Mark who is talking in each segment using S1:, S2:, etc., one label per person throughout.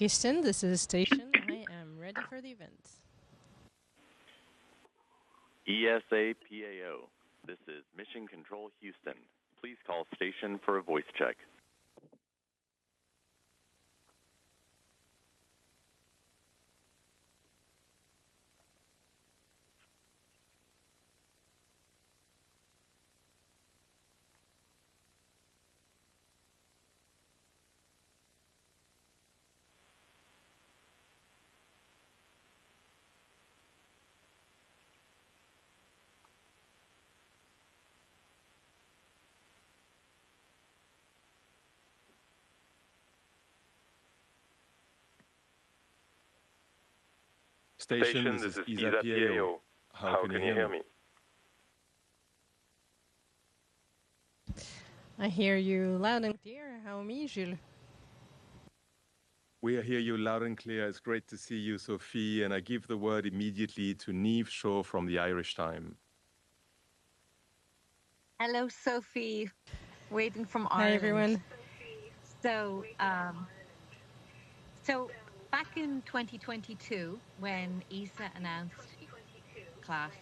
S1: Houston, this is Station. I am ready for the event.
S2: ESA PAO, this is Mission Control Houston. Please call station for a voice check.
S3: Station, this is ESA PAO. How can you hear me?
S1: I hear you loud and clear. How are you, Jules?
S3: We hear you loud and clear. It's great to see you, Sophie. And I give the word immediately to Niamh Shaw from the Irish Time.
S4: Hello, Sophie. Waving from Ireland.
S1: Hi, everyone.
S4: So back in 2022, when ESA announced class,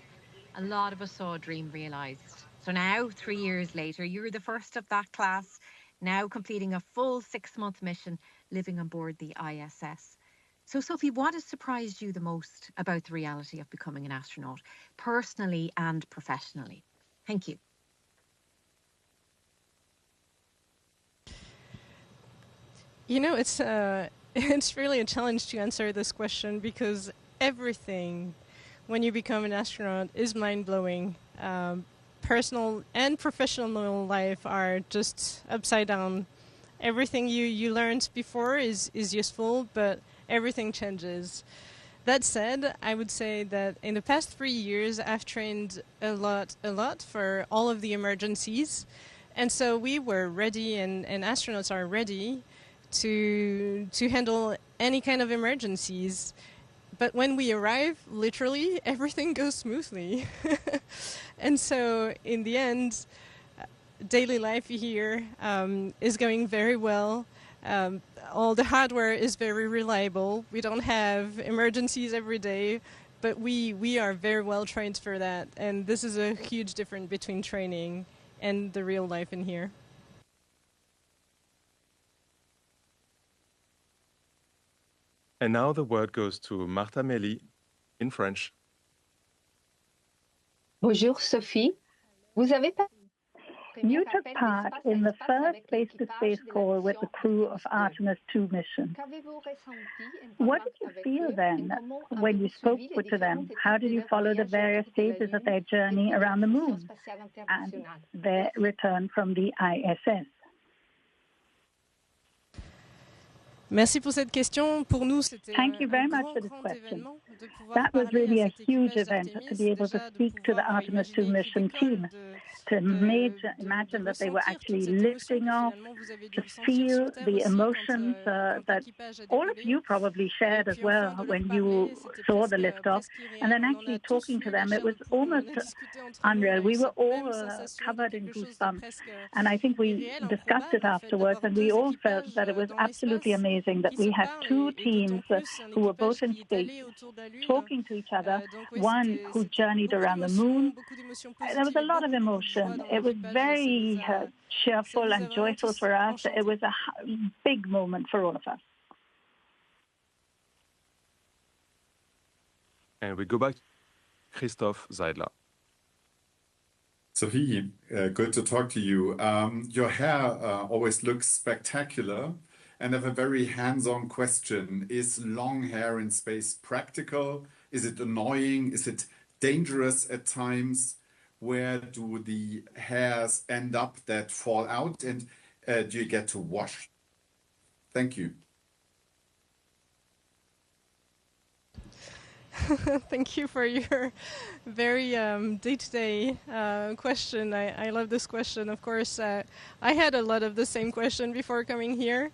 S4: a lot of us saw a dream realised. So now, 3 years later, you're the first of that class, now completing a full 6-month mission, living on board the ISS. So, Sophie, what has surprised you the most about the reality of becoming an astronaut, personally and professionally? Thank you.
S1: You know, it's really a challenge to answer this question because everything when you become an astronaut is mind-blowing. Personal and professional life are just upside down. Everything you learned before is useful, but everything changes. That said, I would say that in the past 3 years, I've trained a lot for all of the emergencies. And so we were ready, and astronauts are ready to handle any kind of emergencies. But when we arrive, literally, everything goes smoothly. And so in the end, daily life here is going very well. All the hardware is very reliable. We don't have emergencies every day, but we are very well trained for that. And this is a huge difference between training and the real life in here.
S3: And now the word goes to Martha Melly in French.
S5: Bonjour Sophie. Vous avez pas
S6: You took part in the first space-to-space call with the crew of Artemis II mission. What did you feel then when you spoke to them? How did you follow the various stages of their journey around the moon and their return from the ISS?
S1: Merci pour cette question. Pour nous, c'était
S6: Thank you very much for this question. That was really a huge event to be able to speak to the Artemis II mission team, to imagine that they were actually lifting off, to feel the emotions that all of you probably shared as well when you saw the liftoff, and then actually talking to them. It was almost unreal. We were all covered in goosebumps, and I think we discussed it afterwards, and we all felt that it was absolutely amazing that we had two teams who were both in space talking to each other, one who journeyed around the moon. There was a lot of emotion. It was very cheerful and joyful for us. It was a big moment for all of us.
S3: And we go back to Christoph Seidler.
S7: Sophie, good to talk to you. Your hair always looks spectacular. And I have a very hands-on question. Is long hair in space practical? Is it annoying? Is it dangerous at times? Where do the hairs end up that fall out? And do you get to wash? Thank you.
S1: Thank you for your very day-to-day question. I love this question. Of course, I had a lot of the same question before coming here.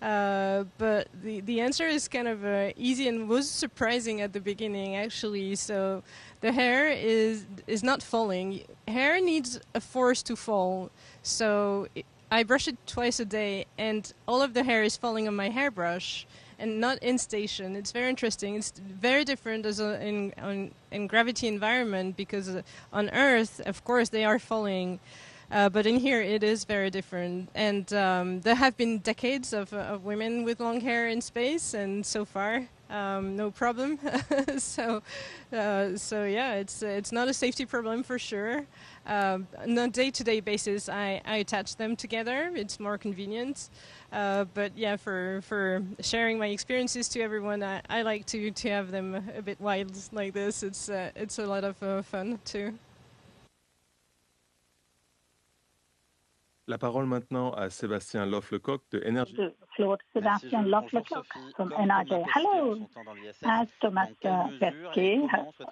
S1: But the answer is kind of easy and was surprising at the beginning, actually. So the hair is not falling. Hair needs a force to fall. So I brush it twice a day, and all of the hair is falling on my hairbrush. and not in station. It's very interesting. It's very different as in gravity environment, because on Earth, of course, they are falling. But in here, it is very different. And there have been decades of women with long hair in space, and so far, no problem. So yeah, it's not a safety problem for sure. On a day-to-day basis, I attach them together. It's more convenient. But yeah, for sharing my experiences to everyone, I like to have them a bit wild like this. It's a lot of fun too.
S3: La parole maintenant à Sébastien Loff-Lecoq de Énergie.
S6: Claude Sébastien Loff-Lecoq from NRJ. Hello, as Thomas Pesquet,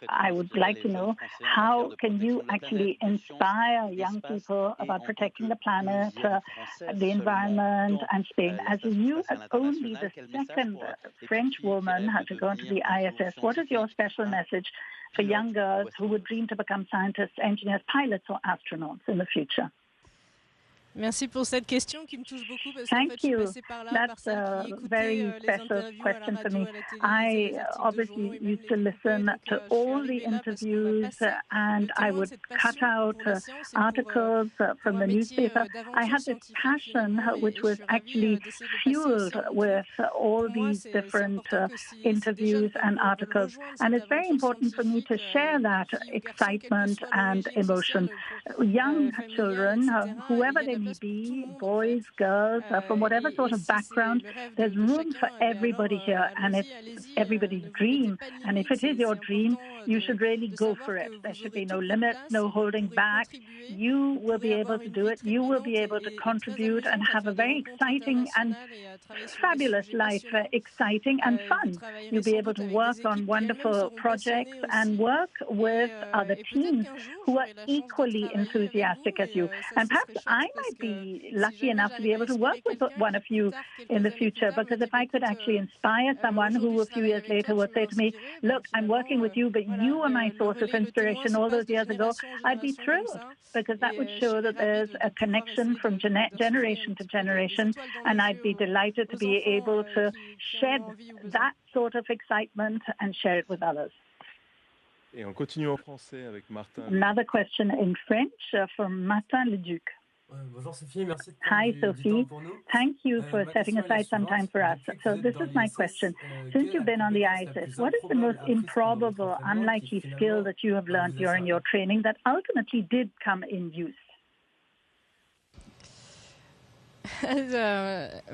S6: I would like to know, how can you actually inspire young people about protecting the planet, the environment, and Spain? As you are only the second French woman to go into the ISS, what is your special message for young girls who would dream to become scientists, engineers, pilots, or astronauts in the future?
S1: Merci pour cette question qui me touche beaucoup parce qu'en
S6: Thank
S1: fait, je
S6: you.
S1: suis passée par là par
S6: That's
S1: celle
S6: a
S1: qui écoutait
S6: very
S1: les
S6: special
S1: interviews à la
S6: question for
S1: radio,
S6: me.
S1: à la télé,
S6: I
S1: les articles de
S6: obviously
S1: journaux et même
S6: used
S1: les
S6: to
S1: couper.
S6: listen
S1: Donc,
S6: to
S1: je suis
S6: all the
S1: arrivée là parce qu'on m'a
S6: interviews
S1: passé
S6: and
S1: le
S6: I
S1: témoin de
S6: would
S1: cette
S6: cut
S1: passion
S6: out
S1: pour la science et
S6: articles
S1: pour
S6: from
S1: un
S6: the
S1: métier
S6: newspaper. I
S1: d'aventure
S6: had this
S1: scientifique
S6: passion
S1: finalement, et
S6: which
S1: je
S6: was
S1: suis ravie
S6: actually
S1: d'essayer de le passer
S6: fueled
S1: aussi à mon
S6: with
S1: tour.
S6: all
S1: Pour moi,
S6: these
S1: c'est
S6: different
S1: important que si des
S6: interviews
S1: jeunes
S6: and
S1: veulent
S6: articles.
S1: rejoindre
S6: And
S1: cette
S6: it's very
S1: aventure
S6: important for me to
S1: scientifique,
S6: share that
S1: filles ou garçons, quelle que
S6: excitement
S1: soit
S6: and
S1: l'origine
S6: emotion.
S1: sociale,
S6: Young
S1: familiale,
S6: children,
S1: etc. Il
S6: whoever
S1: y a de
S6: they
S1: la
S6: may
S1: place pour tout le
S6: be,
S1: monde en
S6: boys,
S1: fait.
S6: girls, from whatever
S1: Et
S6: sort of
S1: si c'est
S6: background,
S1: le rêve
S6: there's
S1: de
S6: room for
S1: chacun, ben alors
S6: everybody here, and it's
S1: allez-y,
S6: everybody's
S1: ne vous mettez
S6: dream.
S1: pas de
S6: And if
S1: limites.
S6: it is your
S1: C'est
S6: dream,
S1: important
S6: you should really
S1: de
S6: go
S1: savoir
S6: for
S1: que
S6: it. There
S1: vous
S6: should be
S1: aurez
S6: no
S1: toute votre
S6: limits,
S1: place,
S6: no
S1: et vous
S6: holding
S1: pourrez
S6: back.
S1: contribuer,
S6: You
S1: vous
S6: will
S1: pourrez
S6: be able
S1: avoir
S6: to
S1: une
S6: do
S1: vie
S6: it.
S1: très
S6: You will be
S1: prenante
S6: able to
S1: et très
S6: contribute and
S1: amusante à
S6: have a
S1: faire des
S6: very
S1: rencontres
S6: exciting and
S1: internationales et à travailler sur des
S6: fabulous
S1: sujets
S6: life,
S1: passionnants.
S6: exciting and
S1: Vous
S6: fun.
S1: travaillerez
S6: You'll be
S1: sans
S6: able
S1: doute
S6: to
S1: avec
S6: work
S1: des
S6: on
S1: équipes qui elles-mêmes
S6: wonderful
S1: seront
S6: projects
S1: passionnées
S6: and
S1: aussi.
S6: work with other
S1: Et peut-être
S6: teams
S1: qu'un jour,
S6: who are
S1: j'aurai la chance de
S6: equally
S1: travailler avec vous,
S6: enthusiastic as you.
S1: et ça,
S6: And
S1: ce
S6: perhaps
S1: serait
S6: I
S1: chouette parce
S6: might
S1: que
S6: be
S1: si
S6: lucky
S1: jamais
S6: enough to be
S1: j'arrive à
S6: able to work
S1: inspirer
S6: with
S1: quelqu'un
S6: one
S1: qui
S6: of
S1: plus
S6: you
S1: tard, quelques
S6: in the
S1: années plus
S6: future,
S1: tard, me
S6: because
S1: dit,
S6: if I could
S1: écoute,
S6: actually inspire someone who
S1: aujourd'hui
S6: a
S1: je
S6: few
S1: travaille
S6: years
S1: avec
S6: later
S1: toi, tu
S6: would
S1: m'as
S6: say to me,
S1: inspiré, ben
S6: look, I'm working
S1: finalement,
S6: with you, but
S1: voilà,
S6: you were my
S1: le
S6: source of
S1: relais, le témoin
S6: inspiration
S1: se
S6: all
S1: passe
S6: those
S1: de
S6: years ago,
S1: génération en
S6: I'd be
S1: génération comme
S6: thrilled
S1: ça.
S6: because that would
S1: Je
S6: show
S1: serais
S6: that
S1: ravie
S6: there's a
S1: pouvoir
S6: connection
S1: essayer
S6: from
S1: d'insuffler un
S6: generation to
S1: petit peu des
S6: generation.
S1: étoiles dans
S6: And
S1: les
S6: I'd
S1: yeux
S6: be delighted to
S1: aux
S6: be
S1: enfants
S6: able to
S1: qui en
S6: shed
S1: ont envie ou besoin.
S6: that sort of excitement and share it with others.
S3: Et on continue en français avec Martin.
S6: Another question in French from Martin Leduc.
S8: Bonjour Sophie, merci de
S6: Hi,
S8: prendre du temps
S6: Sophie.
S8: pour nous.
S6: Thank you for
S8: Ma
S6: setting
S8: question est la
S6: aside some time
S8: suivante.
S6: for us.
S8: Depuis que
S6: So
S8: vous êtes
S6: this
S8: dans
S6: is my
S8: l'ISS,
S6: question.
S8: quelle
S6: Since
S8: est
S6: you've
S8: la
S6: been on the
S8: compétence la
S6: ISS,
S8: plus
S6: what is the most
S8: improbable apprise pendant votre
S6: improbable,
S8: entraînement et
S6: unlikely
S8: qui
S6: skill
S8: finalement
S6: that you have learned
S8: vous a
S6: during your
S8: servi?
S6: training that ultimately did come in use?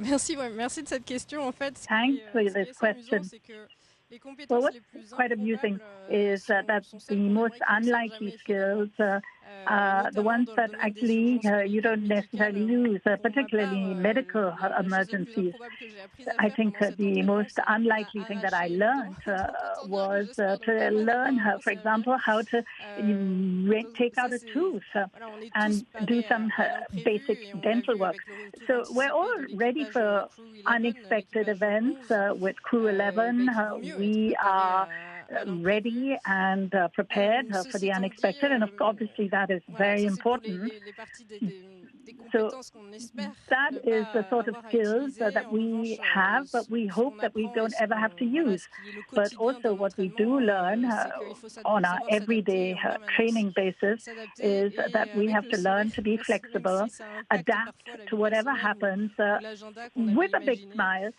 S1: Merci de cette question. En fait,
S6: Thanks for
S1: ce qui est
S6: this
S1: assez amusant,
S6: question.
S1: c'est que les
S6: Well,
S1: compétences
S6: what's
S1: les plus
S6: quite amusing
S1: improbables
S6: is that
S1: sont
S6: the
S1: celles qu'on
S6: most
S1: aimerait qu'ils ne servent
S6: unlikely
S1: jamais finalement.
S6: skills are the
S1: Notamment
S6: ones
S1: dans le
S6: that
S1: domaine des
S6: actually
S1: urgences
S6: you don't
S1: médicales.
S6: necessarily use,
S1: Pour ma part,
S6: particularly medical
S1: la chose la plus
S6: emergencies.
S1: improbable que j'ai apprise à
S6: I
S1: faire
S6: think
S1: pendant cet
S6: the
S1: entraînement,
S6: most
S1: c'est apprendre
S6: unlikely
S1: à
S6: thing that I
S1: arracher une
S6: learned
S1: dent. Donc, autant dire que
S6: was
S1: j'espère
S6: to
S1: ne pas m'en
S6: learn,
S1: vraiment
S6: for
S1: servir.
S6: example, how to
S1: Donc,
S6: take
S1: ça,
S6: out a
S1: c'est
S6: tooth
S1: voilà, on est tous
S6: and do
S1: parés
S6: some
S1: à l'imprévu
S6: basic
S1: et on l'a
S6: dental
S1: vu
S6: work.
S1: avec le retour
S6: So we're all
S1: anticipé de
S6: ready
S1: l'équipage
S6: for
S1: Crew 11,
S6: unexpected
S1: l'équipage
S6: events
S1: 11,
S6: with Crew 11.
S1: qui vaut mieux être
S6: We
S1: préparé
S6: are
S1: à l'imprévu.
S6: ready and prepared for
S1: Ceci
S6: the
S1: étant dit,
S6: unexpected, and obviously that is
S1: voilà,
S6: very
S1: ça c'est pour
S6: important.
S1: les parties des compétences qu'on espère
S6: That
S1: ne
S6: is the
S1: pas
S6: sort of
S1: avoir à
S6: skills
S1: utiliser.
S6: that
S1: En
S6: we
S1: revanche,
S6: have, but we
S1: ce
S6: hope
S1: qu'on
S6: that we
S1: apprend et
S6: don't ever have to
S1: voilà,
S6: use.
S1: ce qui est le
S6: But
S1: quotidien
S6: also
S1: d'un
S6: what we do
S1: entraînement,
S6: learn
S1: c'est qu'il faut
S6: on our
S1: savoir
S6: everyday
S1: s'adapter en permanence.
S6: training basis
S1: S'adapter
S6: is that
S1: et
S6: we
S1: avec
S6: have
S1: le
S6: to learn
S1: sourire,
S6: to be
S1: même
S6: flexible,
S1: si ça impacte
S6: adapt
S1: parfois la
S6: to
S1: vie
S6: whatever
S1: personnelle
S6: happens
S1: ou l'agenda qu'on avait
S6: with a big
S1: imaginé.
S6: smile,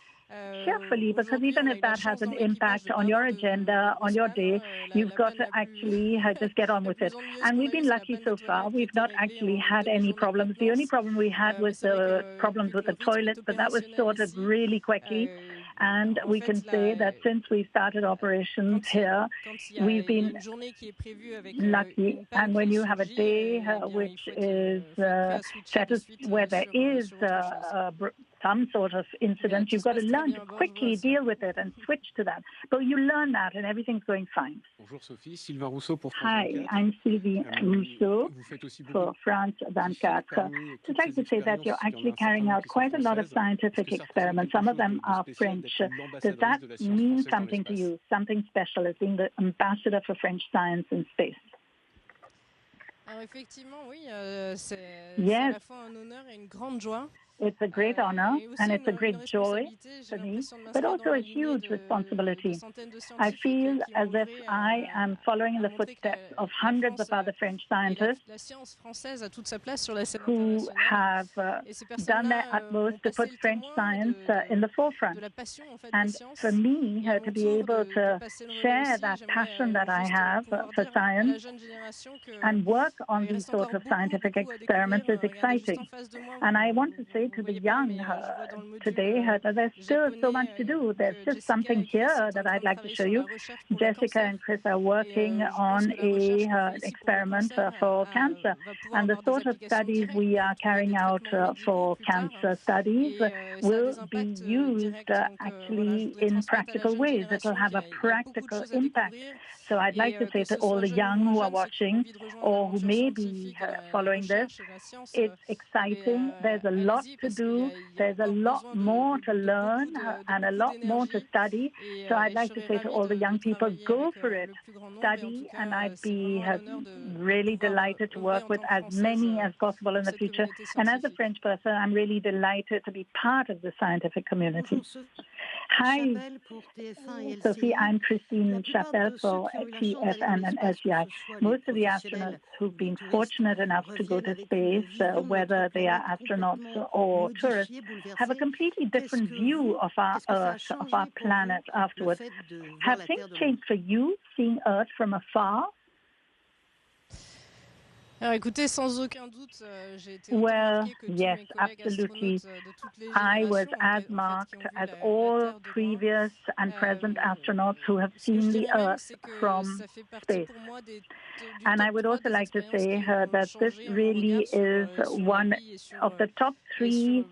S6: carefully, because
S1: Aujourd'hui,
S6: even
S1: on a
S6: if
S1: eu la
S6: that has
S1: chance
S6: an
S1: dans l'équipage
S6: impact
S1: de
S6: on
S1: pas
S6: your
S1: avoir de
S6: agenda, on
S1: grosses
S6: your
S1: pannes.
S6: day, you've
S1: La
S6: got
S1: panne
S6: to
S1: la plus
S6: actually just get on
S1: la
S6: with
S1: plus
S6: it.
S1: ennuyeuse
S6: And
S1: qu'on
S6: we've
S1: a eue,
S6: been
S1: c'est la
S6: lucky
S1: panne
S6: so far.
S1: d'étoilette qui
S6: We've
S1: était
S6: not
S1: réglée
S6: actually
S1: en
S6: had any
S1: demi-journée, pas de
S6: problems. The only
S1: maintenance.
S6: problem we had
S1: Mais
S6: was
S1: c'est vrai
S6: the
S1: que
S6: problems
S1: vu que
S6: with
S1: le
S6: the
S1: rythme
S6: toilets,
S1: est
S6: but that was
S1: opérationnel
S6: sorted
S1: ici,
S6: really quickly. And
S1: en
S6: we
S1: fait,
S6: can say that since we started operations here, we've
S1: il y a
S6: been
S1: une journée qui est prévue avec
S6: lucky.
S1: une panne
S6: And when
S1: qui
S6: you have a
S1: surgit,
S6: day
S1: eh bien,
S6: which
S1: il faut
S6: is
S1: être prêt à switcher de suite
S6: where there is
S1: sur autre chose.
S6: some sort of incident,
S1: tout
S6: you've
S1: se
S6: got to
S1: passe très
S6: learn
S1: bien
S6: to
S1: à bord, je vous
S6: quickly
S1: rassure.
S6: deal with it and switch to that. But you learn that and everything's going fine.
S3: Bonjour Sophie, Sylvain Rousseau pour France
S6: Hi,
S3: 24.
S6: I'm Sylvie Rousseau
S3: Vous faites aussi
S6: for
S3: beaucoup
S6: France 24. I'd like to say that you're actually carrying out quite a lot of scientific experiments. Some of them are French. Does that mean something to you, something special as being the ambassador for French science in space?
S1: Alors effectivement, oui, c'est
S6: Yes.
S1: à la fois un honneur et une grande joie.
S6: It's a great honor and it's a great joy for me, but also a huge responsibility. I feel as if I am following in the footsteps of hundreds of other French scientists who have done their utmost to put French science in the forefront. And for me, to be able to share that passion that I have for science and work on these sorts of scientific experiments is exciting. And I want to say to the young today that there's still so much to do. There's just something here that I'd like to show you. Jessica and Chris are working on an experiment for cancer. And the sort of studies we are carrying out for cancer studies will be used actually in practical ways. It will have a practical impact. So I'd like to say to all the young who are watching or who may be following this, it's exciting. There's a lot to do. There's a lot more to learn and a lot more to study. So I'd like to say to all the young people, go for it, study, and I'd be really delighted to work with as many as possible in the future. And as a French person, I'm really delighted to be part of the scientific community. Hi, Sophie. I'm Christine Chapelle for TFN and SGI. Most of the astronauts who've been fortunate enough to go to space, whether they are astronauts or tourists, have a completely different view of our Earth, of our planet afterwards. Have things changed for you, seeing Earth from afar? Well, yes, absolutely. I was as marked as all previous and present astronauts who have seen the Earth from space. And I would also like to say that this really is one of the top 3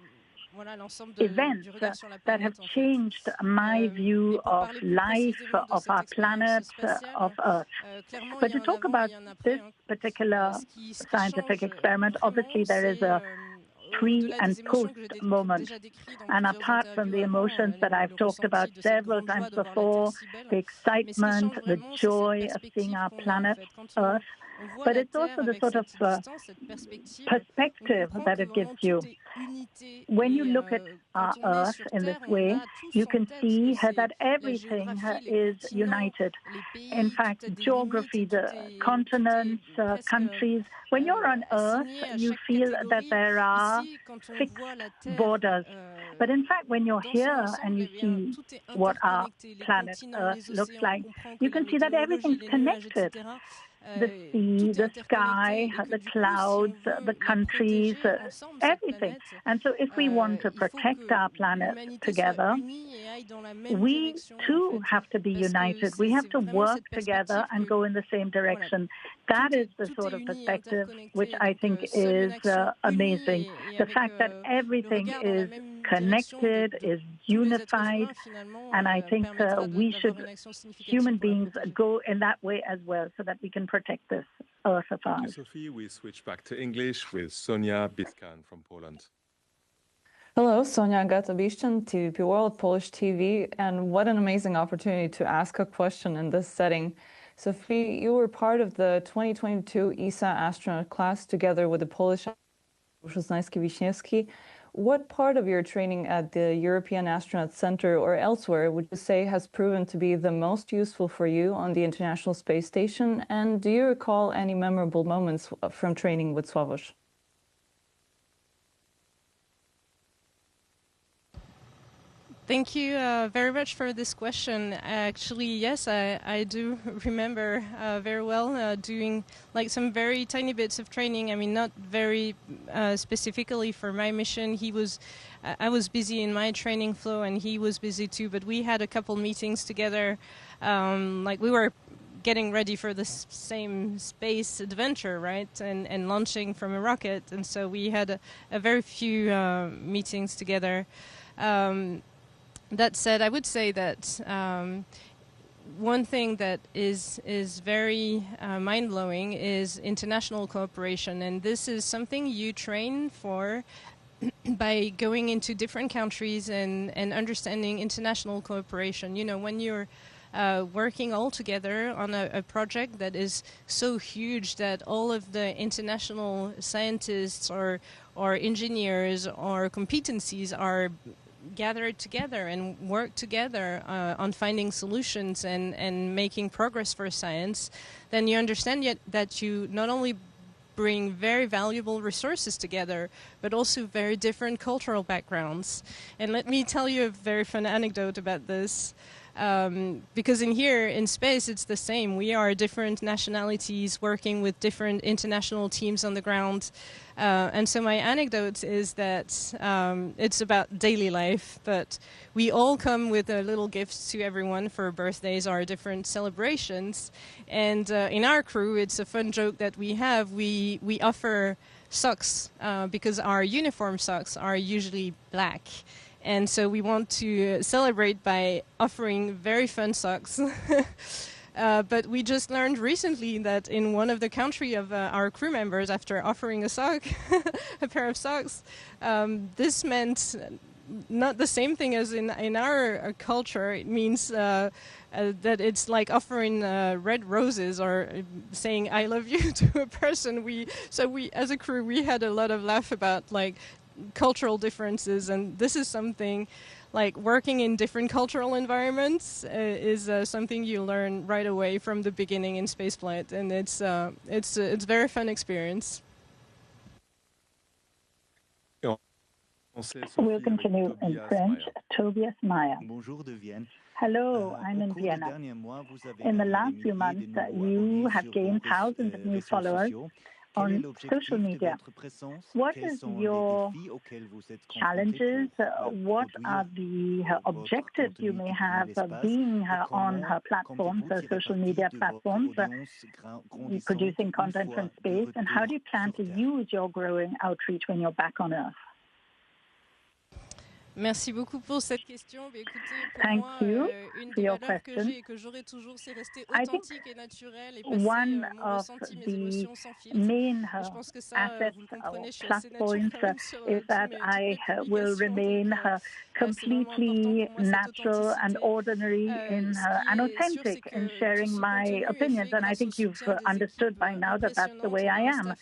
S6: events that have changed my view of life, of our planet, of Earth. But to talk about this particular scientific experiment, obviously there is a pre and post moment. And apart from the emotions that I've talked about several times before, the excitement, the joy of seeing our planet, Earth, but it's also the sort of perspective that it gives you. When you look at our Earth in this way, you can see that everything is united. In fact, geography, the continents, countries, when you're on Earth, you feel that there are fixed borders. But in fact, when you're here and you see what our planet Earth looks like, you can see that everything's connected. The sea, the sky, the clouds, the countries, everything. And so if we want to protect our planet together, we too have to be united. We have to work together and go in the same direction. That is the sort of perspective which I think is amazing. The fact that everything is connected, is unified, and I think we should, human beings, go in that way as well so that we can protect this Earth of ours.
S3: Thank you, Sophie. We switch back to English with Sonia Biskan from Poland.
S9: Hello, Sonia Agata-Biszczyn, TVP World, Polish TV, and what an amazing opportunity to ask a question in this setting. Sophie, you were part of the 2022 ESA astronaut class together with the Polish Wiśniewski. What part of your training at the European Astronaut Center or elsewhere would you say has proven to be the most useful for you on the International Space Station? And do you recall any memorable moments from training with Sławosz?
S1: Thank you very much for this question. Actually, yes, I do remember very well doing like some very tiny bits of training. I mean, not very specifically for my mission. I was busy in my training flow and he was busy too, but we had a couple meetings together. Like we were getting ready for the same space adventure, right? And launching from a rocket. And so we had a very few meetings together. That said, I would say that one thing that is very mind-blowing is international cooperation, and this is something you train for by going into different countries and understanding international cooperation. You know, when you're working all together on a project that is so huge that all of the international scientists or engineers or competencies are gathered together and work together on finding solutions and making progress for science, then you understand that you not only bring very valuable resources together, but also very different cultural backgrounds. And let me tell you a very fun anecdote about this. Because in space, it's the same. We are different nationalities working with different international teams on the ground. And so my anecdote is that it's about daily life, but we all come with little gifts to everyone for birthdays or different celebrations. And in our crew, it's a fun joke that we have. We offer socks because our uniform socks are usually black. And so we want to celebrate by offering very fun socks. But we just learned recently that in one of the country of our crew members, after offering a sock, a pair of socks, this meant not the same thing as in our culture. It means that it's like offering red roses or saying "I love you" to a person. So as a crew, we had a lot of laugh about like cultural differences, and this is something like working in different cultural environments is something you learn right away from the beginning in spaceflight, and it's a very fun experience.
S6: We'll continue in French. Tobias Meyer.
S10: Bonjour de Vienne.
S6: Hello, I'm in Vienna. In the last few months, you have gained thousands of new followers on social media. What is your challenges? What are the objectives you may have being on her platforms, social media platforms, producing content from space? And how do you plan to use your growing outreach when you're back on Earth?
S1: Merci beaucoup pour cette question. Écoutez,
S6: Thank
S1: moi,
S6: you
S1: une
S6: for
S1: des
S6: your
S1: valeurs que
S6: question.
S1: j'ai et que j'aurai toujours, c'est rester
S6: I think
S1: authentique et naturel et passer
S6: one
S1: mon
S6: of
S1: ressenti, mes
S6: the
S1: émotions sans filtre.
S6: main
S1: Et je pense que ça,
S6: assets
S1: vous le
S6: or
S1: comprenez, je suis
S6: plus
S1: assez
S6: points
S1: naturelle sur
S6: is that
S1: toutes
S6: I
S1: mes
S6: will
S1: publications.
S6: remain
S1: Donc, c'est vraiment
S6: completely
S1: important pour moi, cette
S6: natural and
S1: authenticité.
S6: ordinary in
S1: Ce qui
S6: and
S1: est sûr, c'est
S6: authentic
S1: que
S6: in
S1: tout
S6: sharing
S1: ce
S6: my
S1: contenu est
S6: opinions.
S1: fait
S6: And I
S1: grâce au
S6: think you've
S1: soutien des
S6: understood
S1: équipes
S6: by now that that's the
S1: impressionnantes.
S6: way
S1: On
S6: I
S1: a un
S6: am.
S1: staff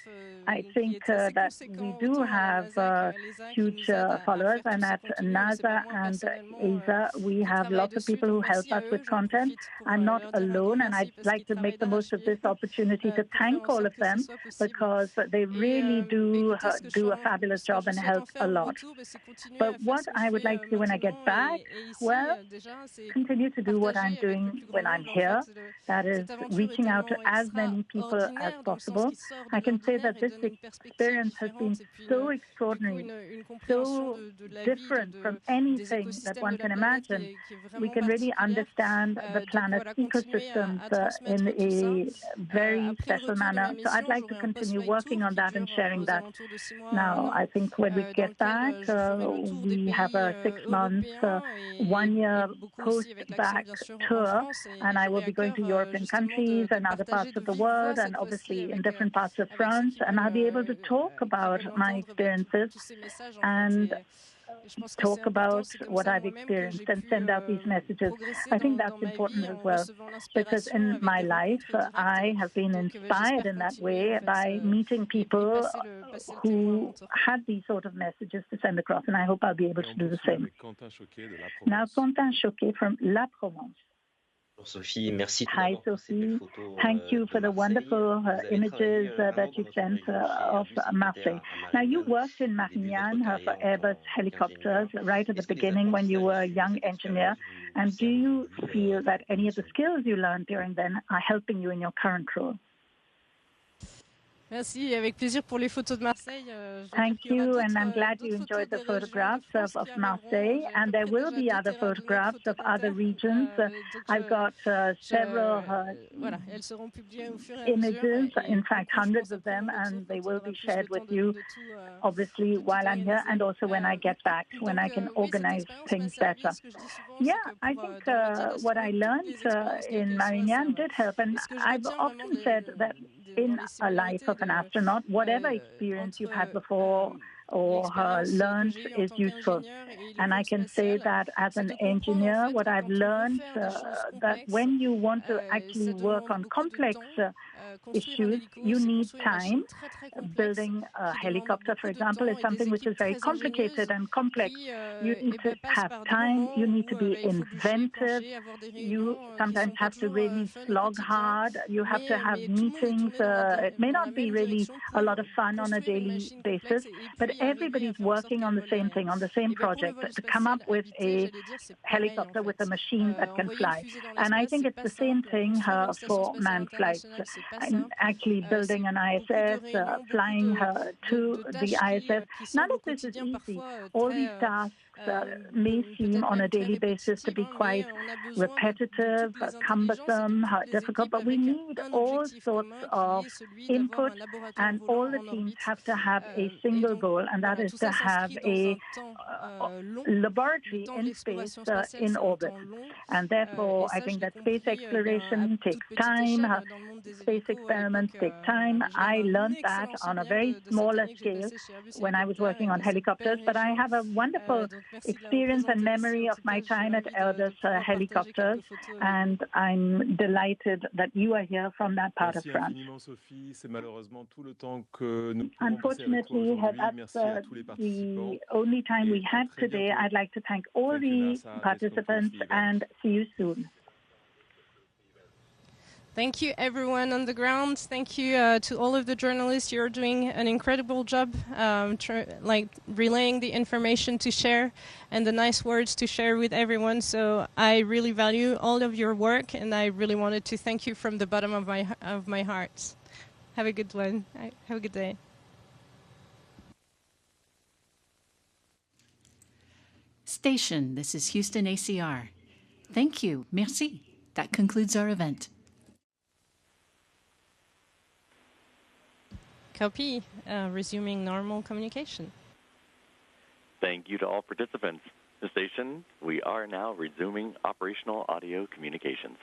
S6: I
S1: qui
S6: think
S1: est assez
S6: that
S1: conséquent,
S6: we do
S1: autant à la
S6: have
S1: NASA qu'à l'ESA, qui
S6: huge
S1: nous aident à
S6: followers,
S1: faire
S6: and
S1: tout ce
S6: at
S1: contenu. Mais c'est pas
S6: NASA
S1: moi
S6: and
S1: personnellement
S6: ESA, we
S1: qui
S6: have
S1: travaille
S6: lots of
S1: dessus.
S6: people
S1: Donc
S6: who help
S1: merci à
S6: us
S1: eux,
S6: with
S1: j'en
S6: content.
S1: profite pour
S6: I'm not
S1: leur dire un grand
S6: alone, and
S1: merci
S6: I'd
S1: parce
S6: like
S1: qu'ils
S6: to make
S1: travaillent
S6: the most of this
S1: d'arrache-pied
S6: opportunity to
S1: pour faire
S6: thank
S1: en
S6: all
S1: sorte
S6: of
S1: que ce
S6: them
S1: soit possible.
S6: because they really do
S1: Écoutez, ce que
S6: do a fabulous
S1: ce que
S6: job
S1: je
S6: and
S1: souhaite en
S6: help a
S1: faire en
S6: lot.
S1: retour, c'est continuer à
S6: But
S1: faire
S6: what
S1: ce que
S6: I
S1: je
S6: would
S1: fais
S6: like to do when I get
S1: maintenant.
S6: back,
S1: Et ici,
S6: well,
S1: déjà, c'est
S6: continue to do what I'm
S1: partager avec le
S6: doing
S1: plus grand
S6: when I'm
S1: nombre. En
S6: here.
S1: fait,
S6: That is
S1: cette aventure est
S6: reaching out to
S1: tellement
S6: as many people as
S1: extraordinaire dans le sens
S6: possible.
S1: qu'il sort de
S6: I can say
S1: l'ordinaire
S6: that
S1: et
S6: this
S1: donne une perspective
S6: experience has been
S1: différente et puis
S6: so
S1: du coup
S6: extraordinary,
S1: une compréhension
S6: so
S1: de la vie,
S6: different from
S1: des
S6: anything that
S1: écosystèmes
S6: one
S1: de la
S6: can
S1: planète
S6: imagine.
S1: qui est
S6: We
S1: vraiment
S6: can really
S1: particulière.
S6: understand the
S1: Donc
S6: planet's
S1: voilà, continuer
S6: ecosystems
S1: à
S6: in
S1: transmettre tout ça.
S6: a very
S1: Après le
S6: special
S1: retour de ma
S6: manner. So I'd
S1: mission,
S6: like to
S1: j'aurai un
S6: continue
S1: post-flight
S6: working
S1: tour
S6: on
S1: qui
S6: that and
S1: dure
S6: sharing
S1: aux
S6: that.
S1: alentours de 6 mois à
S6: Now,
S1: 1 an,
S6: I think when we
S1: dans
S6: get back,
S1: lequel je ferai le tour des
S6: we have
S1: pays
S6: a 6 months,
S1: européens
S6: 1
S1: et
S6: year
S1: beaucoup aussi avec l'accent
S6: post-back
S1: bien sûr en
S6: tour,
S1: France et
S6: and I will
S1: j'aurai
S6: be
S1: à
S6: going
S1: cœur
S6: to European
S1: justement
S6: countries
S1: de
S6: and other
S1: partager
S6: parts
S1: de
S6: of the
S1: vive voix
S6: world, and
S1: cette fois-ci
S6: obviously in different parts of
S1: avec ceux
S6: France, and I'll be able to talk
S1: qui
S6: about
S1: veulent
S6: my
S1: l'entendre
S6: experiences
S1: tous ces messages en
S6: and
S1: fait. Et je pense que c'est
S6: talk
S1: important,
S6: about
S1: c'est comme
S6: what
S1: ça
S6: I've
S1: moi-même que j'ai
S6: experienced and
S1: pu
S6: send out these messages.
S1: progresser
S6: I think
S1: dans
S6: that's
S1: ma
S6: important
S1: vie
S6: as
S1: en
S6: well,
S1: recevant
S6: because
S1: l'inspiration
S6: in
S1: avec
S6: my
S1: des
S6: life,
S1: rencontres
S6: I
S1: directes.
S6: have been
S1: Donc
S6: inspired
S1: j'espère
S6: in that
S1: continuer
S6: way
S1: en fait
S6: by meeting
S1: et
S6: people
S1: passer le témoin à mon
S6: who
S1: tour.
S6: had these sort of messages to send across, and I hope I'll be able
S3: Et
S6: to
S3: on
S6: do the
S3: poursuit
S6: same.
S3: avec Quentin Choquet de La
S6: Now,
S3: Provence.
S6: Quentin Choquet from La Provence.
S11: Bonjour Sophie, merci tout
S6: Hi,
S11: d'abord pour ces belles
S6: Sophie.
S11: photos
S6: Thank you
S11: de
S6: for the
S11: Marseille.
S6: wonderful
S11: Vous avez
S6: images
S11: travaillé
S6: that
S11: avant
S6: you
S11: dans notre
S6: sent
S11: région chez
S6: of
S11: Airbus
S6: Marseille.
S11: Hélicoptère à
S6: Now, you
S11: Marignane
S6: worked in
S11: au début de votre
S6: Marignane for
S11: carrière
S6: Airbus
S11: en tant
S6: Helicopters
S11: qu'ingénieur.
S6: right at the
S11: Est-ce que les
S6: beginning when you were a
S11: apprentissages issus de
S6: young
S11: cette
S6: engineer.
S11: expérience vous
S6: And do
S11: servent
S6: you
S11: aujourd'hui
S6: feel
S11: dans
S6: that
S11: votre
S6: any of the
S11: mission?
S6: skills you learned during then are helping you in your current role?
S1: Merci, avec plaisir pour les photos de Marseille. Je dois dire
S6: Thank
S1: qu'il y aura
S6: you, and I'm
S1: d'autres
S6: glad you
S1: photos
S6: enjoyed the
S1: des régions de
S6: photographs
S1: France
S6: of
S1: qui viendront.
S6: Marseille,
S1: J'ai à
S6: and
S1: peu
S6: there
S1: près
S6: will
S1: déjà
S6: be
S1: 2
S6: other
S1: terras données de
S6: photographs of other
S1: photomontages.
S6: regions.
S1: Donc
S6: I've got several
S1: voilà, elles seront publiées au fur et à mesure.
S6: images,
S1: Et
S6: in
S1: du
S6: fact,
S1: coup, je
S6: hundreds
S1: pense
S6: of
S1: après
S6: them,
S1: mon retour,
S6: and they
S1: quand on
S6: will
S1: aura
S6: be
S1: plus
S6: shared
S1: le temps
S6: with you, obviously,
S1: de tout
S6: while I'm here,
S1: organiser.
S6: and also when I get back, when I can
S1: Oui, cette
S6: organize
S1: expérience m'a
S6: things
S1: servi.
S6: better.
S1: Ce que je dis souvent,
S6: Yeah,
S1: c'est que
S6: I
S1: pour,
S6: think
S1: dans le métier
S6: what I
S1: d'astronaute, toutes
S6: learned
S1: les expériences, quelles
S6: in
S1: qu'elles soient,
S6: Marignane
S1: servent.
S6: did help, and
S1: Et ce que je
S6: I've
S1: retiens vraiment
S6: often said that in
S1: dans les
S6: a life
S1: similarités
S6: of an astronaut, whatever experience
S1: entre
S6: you've had before or learned is useful. And I can say that as an engineer, what I've learned that when you want to actually work on complex issues, you need time. Building a helicopter, for example, is something which is very complicated and complex. You need to have time, you need to be inventive, you sometimes have to really slog hard, you have to have meetings. It may not be really a lot of fun on a daily basis, but everybody's working on the same thing, on the same project, to come up with a helicopter with a machine that can fly. And I think it's the same thing for manned flights. I'm actually building an ISS, flying her to the ISS. None of this is easy. All these tasks may seem on a daily basis to be quite repetitive, cumbersome, difficult, but we need all sorts of input, and all the teams have to have a single goal, and that is to have a laboratory in space in orbit. And therefore, I think that space exploration takes time, space experiments take time. I learned that on a very smaller scale when I was working on helicopters, but I have a wonderful experience and memory of my time at Airbus Helicopters, and I'm delighted that you are here from that part of France. Unfortunately, that's the only time we had today. I'd like to thank all the participants and see you soon.
S1: Thank you, everyone on the ground. Thank you to all of the journalists. You're doing an incredible job, relaying the information to share and the nice words to share with everyone. So I really value all of your work, and I really wanted to thank you from the bottom of my heart. Have a good one. Have a good day.
S10: Station, this is Houston ACR. Thank you. Merci. That concludes our event.
S1: Copy. Resuming normal communication.
S2: Thank you to all participants. The station, we are now resuming operational audio communications.